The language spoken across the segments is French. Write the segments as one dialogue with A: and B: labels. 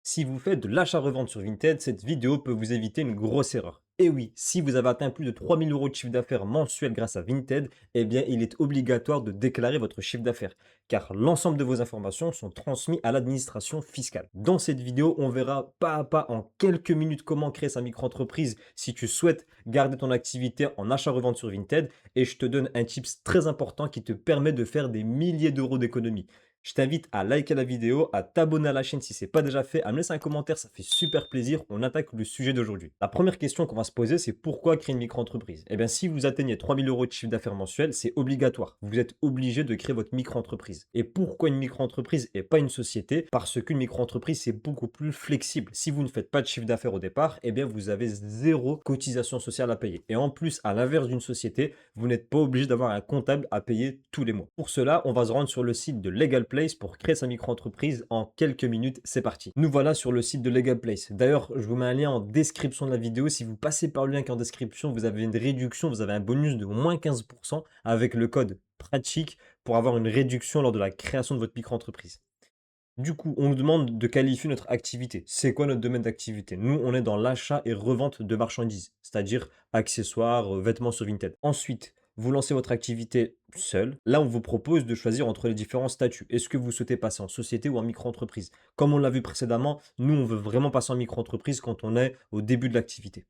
A: Si vous faites de l'achat-revente sur Vinted, cette vidéo peut vous éviter une grosse erreur. Et oui, si vous avez atteint plus de 3000 euros de chiffre d'affaires mensuel grâce à Vinted, eh bien, il est obligatoire de déclarer votre chiffre d'affaires, car l'ensemble de vos informations sont transmises à l'administration fiscale. Dans cette vidéo, on verra pas à pas en quelques minutes comment créer sa micro-entreprise si tu souhaites garder ton activité en achat-revente sur Vinted, et je te donne un tips très important qui te permet de faire des milliers d'euros d'économies. Je t'invite à liker la vidéo, à t'abonner à la chaîne si ce n'est pas déjà fait, à me laisser un commentaire, ça fait super plaisir. On attaque le sujet d'aujourd'hui. La première question qu'on va se poser, c'est pourquoi créer une micro-entreprise? Eh bien, si vous atteignez 3000 euros de chiffre d'affaires mensuel, c'est obligatoire. Vous êtes obligé de créer votre micro-entreprise. Et pourquoi une micro-entreprise et pas une société? Parce qu'une micro-entreprise, c'est beaucoup plus flexible. Si vous ne faites pas de chiffre d'affaires au départ, eh bien, vous avez zéro cotisation sociale à payer. Et en plus, à l'inverse d'une société, vous n'êtes pas obligé d'avoir un comptable à payer tous les mois. Pour cela, on va se rendre sur le site de Legal Place pour créer sa micro-entreprise en quelques minutes. C'est parti. Nous voilà sur le site de Legal Place. D'ailleurs, je vous mets un lien en description de la vidéo. Si vous passez par le lien qui est en description, vous avez une réduction, vous avez un bonus de moins 15% avec le code pratique pour avoir une réduction lors de la création de votre micro-entreprise. Du coup, on nous demande de qualifier notre activité. C'est quoi notre domaine d'activité? Nous, on est dans l'achat et revente de marchandises, c'est-à-dire accessoires, vêtements sur Vinted. Ensuite, vous lancez votre activité seul. Là, on vous propose de choisir entre les différents statuts. Est-ce que vous souhaitez passer en société ou en micro-entreprise? Comme on l'a vu précédemment, nous, on veut vraiment passer en micro-entreprise quand on est au début de l'activité.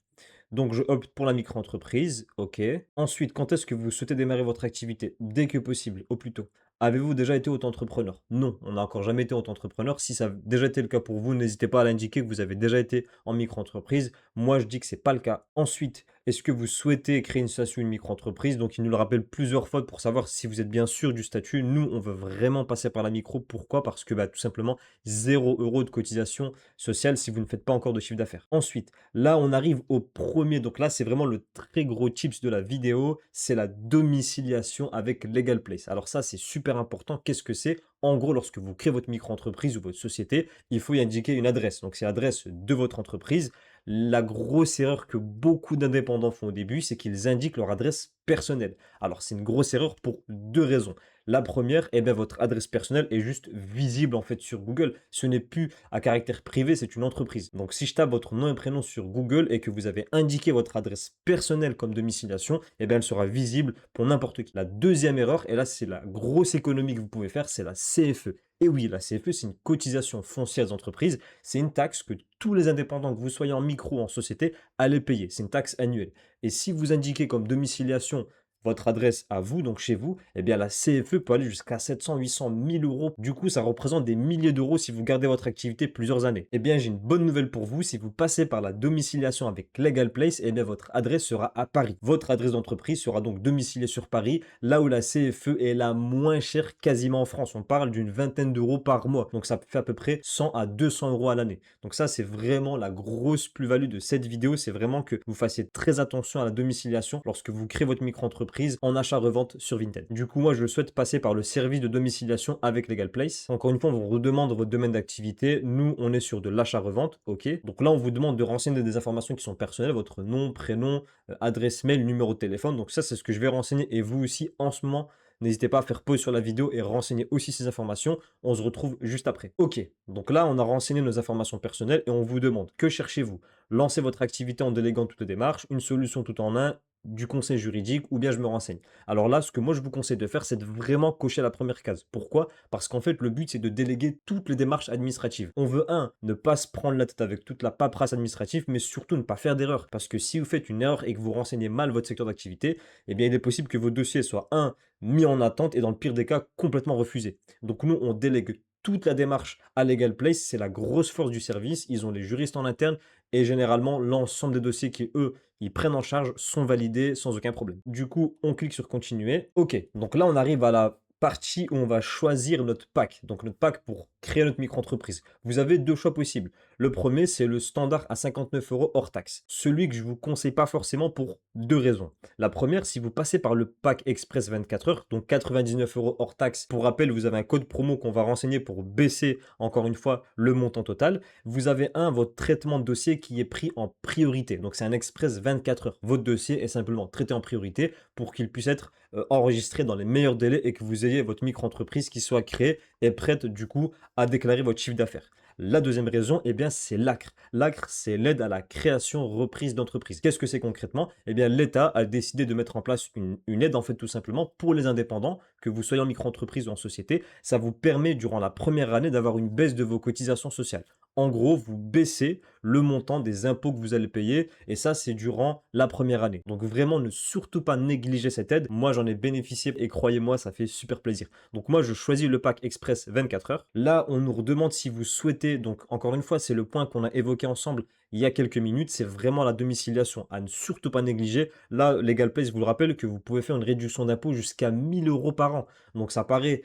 A: Donc, je opte pour la micro-entreprise. OK. Ensuite, quand est-ce que vous souhaitez démarrer votre activité? Dès que possible, au plus tôt. Avez-vous déjà été auto-entrepreneur? Non, on n'a encore jamais été auto-entrepreneur. Si ça a déjà été le cas pour vous, n'hésitez pas à l'indiquer que vous avez déjà été en micro-entreprise. Moi, je dis que c'est pas le cas. Ensuite, est-ce que vous souhaitez créer une SASU, une micro-entreprise? Donc, il nous le rappelle plusieurs fois pour savoir si vous êtes bien sûr du statut. Nous, on veut vraiment passer par la micro. Pourquoi? Parce que, bah, tout simplement, 0 € de cotisation sociale si vous ne faites pas encore de chiffre d'affaires. Ensuite, là, on arrive au premier. Donc là, c'est vraiment le très gros tips de la vidéo. C'est la domiciliation avec Legal Place. Alors ça, c'est super important. Qu'est-ce que c'est? En gros, lorsque vous créez votre micro-entreprise ou votre société, il faut y indiquer une adresse. Donc c'est l'adresse de votre entreprise. La grosse erreur que beaucoup d'indépendants font au début, c'est qu'ils indiquent leur adresse personnelle. Alors c'est une grosse erreur pour deux raisons. La première, eh bien, votre adresse personnelle est juste visible en fait sur Google. Ce n'est plus à caractère privé, c'est une entreprise. Donc si je tape votre nom et prénom sur Google et que vous avez indiqué votre adresse personnelle comme domiciliation, eh bien elle sera visible pour n'importe qui. La deuxième erreur, et là c'est la grosse économie que vous pouvez faire, c'est la CFE. Et oui, la CFE, c'est une cotisation foncière des entreprises. C'est une taxe que tous les indépendants, que vous soyez en micro ou en société, allez payer. C'est une taxe annuelle. Et si vous indiquez comme domiciliation votre adresse à vous, donc chez vous, eh bien la CFE peut aller jusqu'à 700, 800, 1000 euros. Du coup, ça représente des milliers d'euros si vous gardez votre activité plusieurs années. Eh bien, j'ai une bonne nouvelle pour vous. Si vous passez par la domiciliation avec Legal Place, eh bien, votre adresse sera à Paris. Votre adresse d'entreprise sera donc domiciliée sur Paris, là où la CFE est la moins chère quasiment en France. On parle d'une vingtaine d'euros par mois. Donc, ça fait à peu près 100 à 200 euros à l'année. Donc, ça, c'est vraiment la grosse plus-value de cette vidéo. C'est vraiment que vous fassiez très attention à la domiciliation lorsque vous créez votre micro-entreprise en achat-revente sur Vinted. Du coup, moi, je souhaite passer par le service de domiciliation avec Legal Place. Encore une fois, on vous redemande votre domaine d'activité. Nous, on est sur de l'achat-revente, OK? Donc là, on vous demande de renseigner des informations qui sont personnelles, votre nom, prénom, adresse mail, numéro de téléphone. Donc ça, c'est ce que je vais renseigner et vous aussi, en ce moment, n'hésitez pas à faire pause sur la vidéo et renseigner aussi ces informations. On se retrouve juste après. OK, donc là, on a renseigné nos informations personnelles et on vous demande, que cherchez-vous? Lancer votre activité en déléguant toutes les démarches, une solution tout en un, du conseil juridique ou bien je me renseigne. Alors là, ce que moi je vous conseille de faire, c'est de vraiment cocher la première case. Pourquoi? Parce qu'en fait, le but, c'est de déléguer toutes les démarches administratives. On veut, un, ne pas se prendre la tête avec toute la paperasse administrative, mais surtout ne pas faire d'erreur. Parce que si vous faites une erreur et que vous renseignez mal votre secteur d'activité, eh bien, il est possible que vos dossiers soient, un, mis en attente et dans le pire des cas, complètement refusés. Donc nous, on délègue toute la démarche à Legal Place, c'est la grosse force du service. Ils ont les juristes en interne et généralement, l'ensemble des dossiers qui, eux, ils prennent en charge sont validés sans aucun problème. Du coup, on clique sur continuer. OK, donc là, on arrive à la partie où on va choisir notre pack. Donc notre pack pour créer notre micro-entreprise. Vous avez deux choix possibles. Le premier, c'est le standard à 59 euros hors taxe. Celui que je ne vous conseille pas forcément pour deux raisons. La première, si vous passez par le pack Express 24 heures, donc 99 euros hors taxe, pour rappel, vous avez un code promo qu'on va renseigner pour baisser encore une fois le montant total. Vous avez votre traitement de dossier qui est pris en priorité. Donc c'est un Express 24 heures. Votre dossier est simplement traité en priorité pour qu'il puisse être enregistré dans les meilleurs délais et que vous ayez votre micro-entreprise qui soit créée et prête du coup à déclarer votre chiffre d'affaires. La deuxième raison, eh bien, c'est l'ACRE. L'ACRE, c'est l'aide à la création reprise d'entreprise. Qu'est-ce que c'est concrètement? Eh bien, l'État a décidé de mettre en place une aide, en fait, tout simplement, pour les indépendants, que vous soyez en micro-entreprise ou en société. Ça vous permet, durant la première année, d'avoir une baisse de vos cotisations sociales. En gros, vous baissez le montant des impôts que vous allez payer et ça, c'est durant la première année. Donc vraiment, ne surtout pas négliger cette aide. Moi, j'en ai bénéficié et croyez-moi, ça fait super plaisir. Donc moi, je choisis le pack Express 24 heures. Là, on nous redemande si vous souhaitez, donc encore une fois, c'est le point qu'on a évoqué ensemble il y a quelques minutes, c'est vraiment la domiciliation à ne surtout pas négliger. Là, Legal Place vous le rappelle que vous pouvez faire une réduction d'impôt jusqu'à 1 000 € par an. Donc ça paraît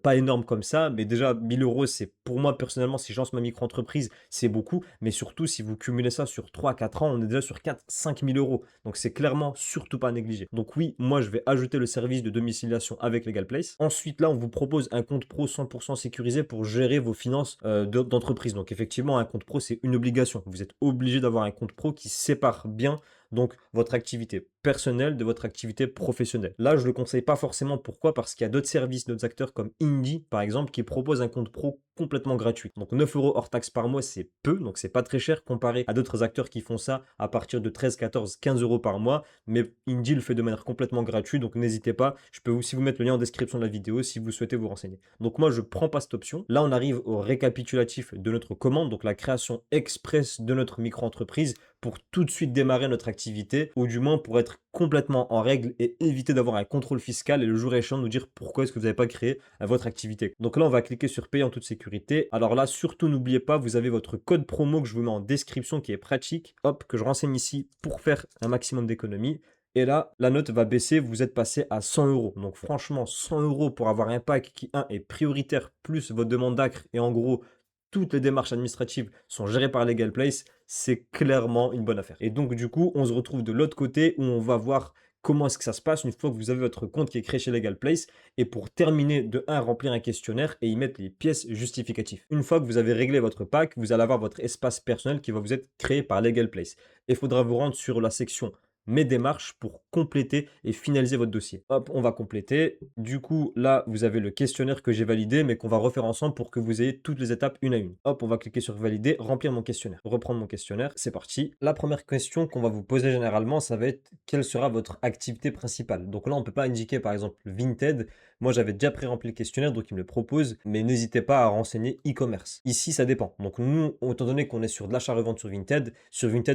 A: pas énorme comme ça, mais déjà 1 000 €, c'est pour moi personnellement, si je lance ma micro-entreprise, c'est beaucoup. Mais surtout, si vous cumulez ça sur 3 4 ans, on est déjà sur 4 5 000 €. Donc c'est clairement surtout pas négligé. Donc oui, moi je vais ajouter le service de domiciliation avec Legal Place. Ensuite, là, on vous propose un compte pro 100% sécurisé pour gérer vos finances d'entreprise. Donc effectivement, un compte pro, c'est une obligation. Vous êtes obligé d'avoir un compte pro qui sépare bien donc votre activité personnelle de votre activité professionnelle. Là, je ne le conseille pas forcément. Pourquoi? Parce qu'il y a d'autres services, d'autres acteurs comme Indie, par exemple, qui proposent un compte pro complètement gratuit. Donc 9 € hors taxe par mois, c'est peu, donc c'est pas très cher comparé à d'autres acteurs qui font ça à partir de 13, 14, 15 € par mois. Mais Indie le fait de manière complètement gratuite, donc n'hésitez pas. Je peux aussi vous mettre le lien en description de la vidéo si vous souhaitez vous renseigner. Donc moi, je prends pas cette option. Là, on arrive au récapitulatif de notre commande, donc la création express de notre micro-entreprise pour tout de suite démarrer notre activité, ou du moins pour être complètement en règle et éviter d'avoir un contrôle fiscal et le jour échéant nous dire pourquoi est-ce que vous n'avez pas créé votre activité. Donc là, on va cliquer sur payer en toute sécurité. Alors là, surtout n'oubliez pas, vous avez votre code promo que je vous mets en description qui est pratique, hop, que je renseigne ici pour faire un maximum d'économies. Et là, la note va baisser, vous êtes passé à 100 €. Donc franchement, 100 € pour avoir un pack qui, un, est prioritaire, plus votre demande d'acre, et en gros, toutes les démarches administratives sont gérées par Legal Place, c'est clairement une bonne affaire. Et donc, du coup, on se retrouve de l'autre côté où on va voir comment est-ce que ça se passe une fois que vous avez votre compte qui est créé chez Legal Place. Et pour terminer, de un, remplir un questionnaire et y mettre les pièces justificatives. Une fois que vous avez réglé votre pack, vous allez avoir votre espace personnel qui va vous être créé par Legal Place. Et il faudra vous rendre sur la section mes démarches pour compléter et finaliser votre dossier. Hop, on va compléter. Du coup, là, vous avez le questionnaire que j'ai validé, mais qu'on va refaire ensemble pour que vous ayez toutes les étapes une à une. Hop, on va cliquer sur valider, remplir mon questionnaire. Reprendre mon questionnaire, c'est parti. La première question qu'on va vous poser généralement, ça va être quelle sera votre activité principale. Donc là, on ne peut pas indiquer par exemple Vinted. Moi, j'avais déjà pré-rempli le questionnaire, donc il me le propose, mais n'hésitez pas à renseigner e-commerce. Ici, ça dépend. Donc nous, étant donné qu'on est sur de l'achat-revente sur Vinted,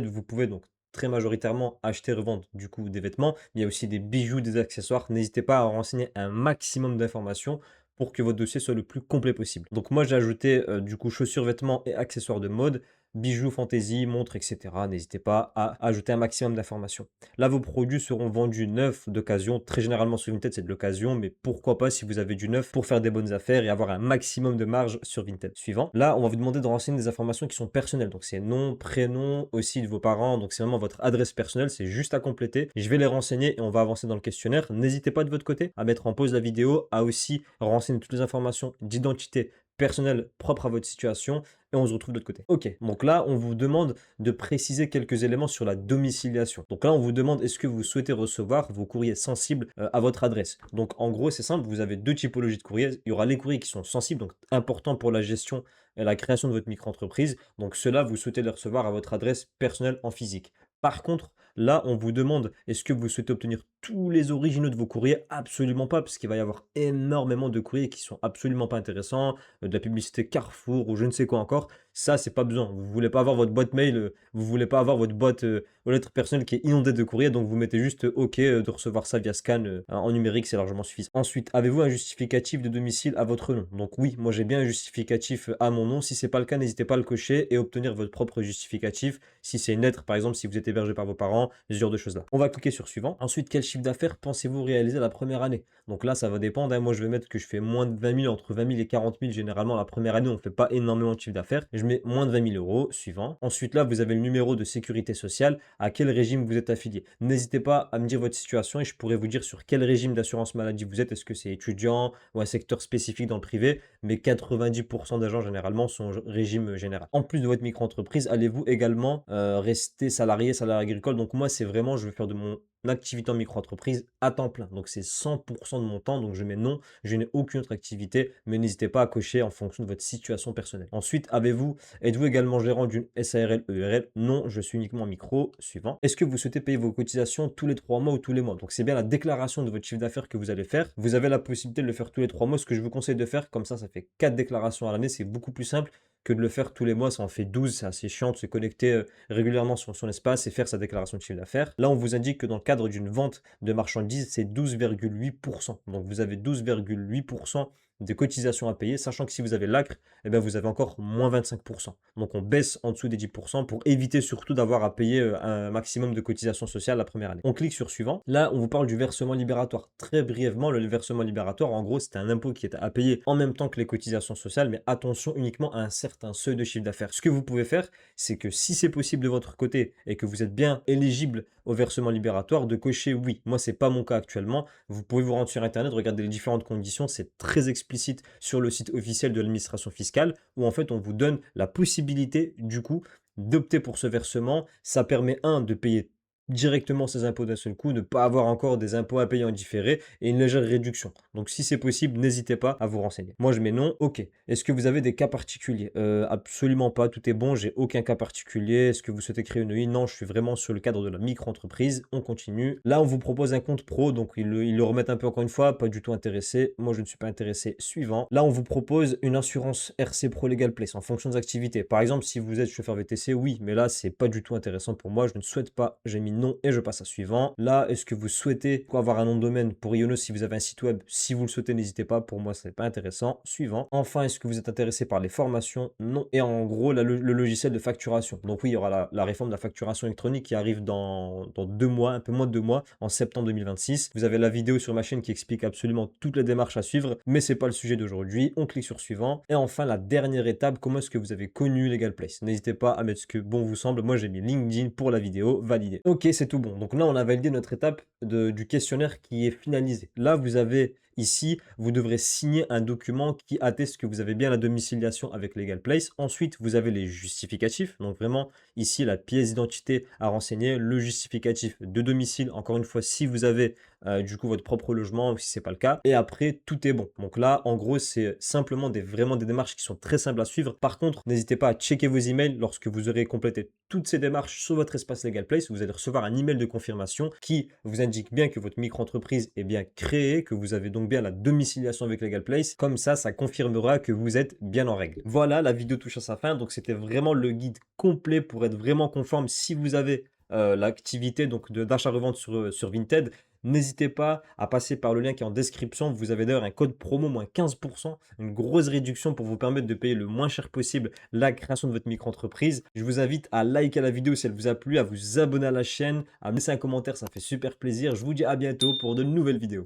A: vous pouvez donc très majoritairement acheter, revendre du coup des vêtements, mais il y a aussi des bijoux, des accessoires. N'hésitez pas à renseigner un maximum d'informations pour que votre dossier soit le plus complet possible. Donc moi j'ai ajouté du coup chaussures, vêtements et accessoires de mode, bijoux, fantaisie, montres, etc. N'hésitez pas à ajouter un maximum d'informations. Là, vos produits seront vendus neufs d'occasion. Très généralement sur Vinted, c'est de l'occasion, mais pourquoi pas si vous avez du neuf pour faire des bonnes affaires et avoir un maximum de marge sur Vinted. Suivant. Là, on va vous demander de renseigner des informations qui sont personnelles. Donc c'est nom, prénom aussi de vos parents. Donc c'est vraiment votre adresse personnelle. C'est juste à compléter. Je vais les renseigner et on va avancer dans le questionnaire. N'hésitez pas de votre côté à mettre en pause la vidéo, à aussi renseigner toutes les informations d'identité personnelle propre à votre situation et on se retrouve de l'autre côté. Ok, donc là, on vous demande de préciser quelques éléments sur la domiciliation. Donc là, on vous demande est-ce que vous souhaitez recevoir vos courriers sensibles à votre adresse. Donc en gros, c'est simple, vous avez deux typologies de courriers. Il y aura les courriers qui sont sensibles, donc importants pour la gestion et la création de votre micro-entreprise. Donc ceux-là, vous souhaitez les recevoir à votre adresse personnelle en physique. Par contre, là, on vous demande est-ce que vous souhaitez obtenir tous les originaux de vos courriers? Absolument pas, parce qu'il va y avoir énormément de courriers qui sont absolument pas intéressants, de la publicité Carrefour ou je ne sais quoi encore. Ça, c'est pas besoin. Vous voulez pas avoir votre boîte mail, vous voulez pas avoir votre boîte aux lettres personnelles qui est inondée de courriers, donc vous mettez juste OK de recevoir ça via scan en numérique, c'est largement suffisant. Ensuite, avez-vous un justificatif de domicile à votre nom? Donc oui, moi j'ai bien un justificatif à mon nom. Si c'est pas le cas, n'hésitez pas à le cocher et obtenir votre propre justificatif. Si c'est une lettre, par exemple, si vous êtes hébergé par vos parents, ce genre de choses-là. On va cliquer sur suivant. Ensuite, quel chiffre d'affaires pensez-vous réaliser la première année? Donc là, ça va dépendre, hein. Moi, je vais mettre que je fais moins de 20 000, entre 20 000 et 40 000. Généralement, la première année, on ne fait pas énormément de chiffre d'affaires. Je mets moins de 20 000 euros, suivant. Ensuite, là, vous avez le numéro de sécurité sociale, à quel régime vous êtes affilié. N'hésitez pas à me dire votre situation et je pourrais vous dire sur quel régime d'assurance maladie vous êtes. Est-ce que c'est étudiant ou un secteur spécifique dans le privé? mais 90% des gens généralement sont au régime général. En plus de votre micro-entreprise, allez-vous également rester salarié agricole? Donc moi, c'est vraiment, je veux faire de mon activité en micro-entreprise à temps plein. Donc c'est 100% de mon temps. Donc je mets non, je n'ai aucune autre activité, mais n'hésitez pas à cocher en fonction de votre situation personnelle. Ensuite, êtes-vous également gérant d'une SARL, EURL? Non, je suis uniquement micro. Suivant. Est-ce que vous souhaitez payer vos cotisations tous les 3 mois ou tous les mois? Donc c'est bien la déclaration de votre chiffre d'affaires que vous allez faire. Vous avez la possibilité de le faire tous les 3 mois. Ce que je vous conseille de faire, comme ça fait 4 déclarations à l'année. C'est beaucoup plus simple que de le faire tous les mois. Ça en fait 12. C'est assez chiant de se connecter régulièrement sur son espace et faire sa déclaration de chiffre d'affaires. Là, on vous indique que dans le cadre d'une vente de marchandises, c'est 12,8%. Donc vous avez 12,8% des cotisations à payer, sachant que si vous avez l'ACRE, eh bien, vous avez encore moins 25%. Donc on baisse en dessous des 10% pour éviter surtout d'avoir à payer un maximum de cotisations sociales la première année. On clique sur suivant. Là, on vous parle du versement libératoire. Très brièvement, le versement libératoire, en gros, c'était un impôt qui était à payer en même temps que les cotisations sociales, mais attention uniquement à un certain seuil de chiffre d'affaires. Ce que vous pouvez faire, c'est que si c'est possible de votre côté et que vous êtes bien éligible au versement libératoire, de cocher oui. Moi, c'est pas mon cas actuellement. Vous pouvez vous rendre sur Internet, regarder les différentes conditions. C'est très explicite sur le site officiel de l'administration fiscale où en fait, on vous donne la possibilité du coup d'opter pour ce versement. Ça permet, de payer directement ses impôts d'un seul coup, de ne pas avoir encore des impôts à payer en différé et une légère réduction. Donc si c'est possible, n'hésitez pas à vous renseigner. Moi je mets non, ok. Est-ce que vous avez des cas particuliers? Absolument pas, tout est bon, j'ai aucun cas particulier. Est-ce que vous souhaitez créer une UI? Non, je suis vraiment sur le cadre de la micro-entreprise. On continue. Là, on vous propose un compte pro, donc ils le remettent un peu encore une fois, pas du tout intéressé. Moi je ne suis pas intéressé. Suivant. Là, on vous propose une assurance RC Pro Legal Place en fonction des activités. Par exemple, si vous êtes chauffeur VTC, oui, mais là, c'est pas du tout intéressant pour moi. Je ne souhaite pas. J'ai mis non et je passe à suivant. Là, est-ce que vous souhaitez avoir un nom de domaine pour Ionos si vous avez un site web? Si vous le souhaitez, n'hésitez pas. Pour moi, ce n'est pas intéressant. Suivant. Enfin, est-ce que vous êtes intéressé par les formations? Non. Et en gros, le logiciel de facturation. Donc oui, il y aura la réforme de la facturation électronique qui arrive dans 2 mois, un peu moins de 2 mois, en septembre 2026. Vous avez la vidéo sur ma chaîne qui explique absolument toutes les démarches à suivre, mais c'est pas le sujet d'aujourd'hui. On clique sur suivant. Et enfin, la dernière étape, comment est-ce que vous avez connu Legal Place? N'hésitez pas à mettre ce que bon vous semble. Moi, j'ai mis LinkedIn pour la vidéo, validé. Ok, c'est tout bon. Donc là, on a validé notre étape du questionnaire qui est finalisé. Là, vous avez ici, vous devrez signer un document qui atteste que vous avez bien la domiciliation avec Legal Place. Ensuite, vous avez les justificatifs. Donc vraiment, ici, la pièce d'identité à renseigner, le justificatif de domicile. Encore une fois, si vous avez du coup votre propre logement ou si c'est pas le cas. Et après, tout est bon. Donc là, en gros, c'est simplement vraiment des démarches qui sont très simples à suivre. Par contre, n'hésitez pas à checker vos emails lorsque vous aurez complété toutes ces démarches sur votre espace Legal Place. Vous allez recevoir un email de confirmation qui vous indique bien que votre micro-entreprise est bien créée, que vous avez donc bien la domiciliation avec Legal Place. Comme ça confirmera que vous êtes bien en règle. Voilà, la vidéo touche à sa fin. Donc c'était vraiment le guide complet pour être vraiment conforme si vous avez l'activité donc d'achat-revente sur Vinted. N'hésitez pas à passer par le lien qui est en description. Vous avez d'ailleurs un code promo moins 15%, une grosse réduction pour vous permettre de payer le moins cher possible la création de votre micro-entreprise. Je vous invite à liker la vidéo si elle vous a plu, à vous abonner à la chaîne, à me laisser un commentaire, ça fait super plaisir. Je vous dis à bientôt pour de nouvelles vidéos.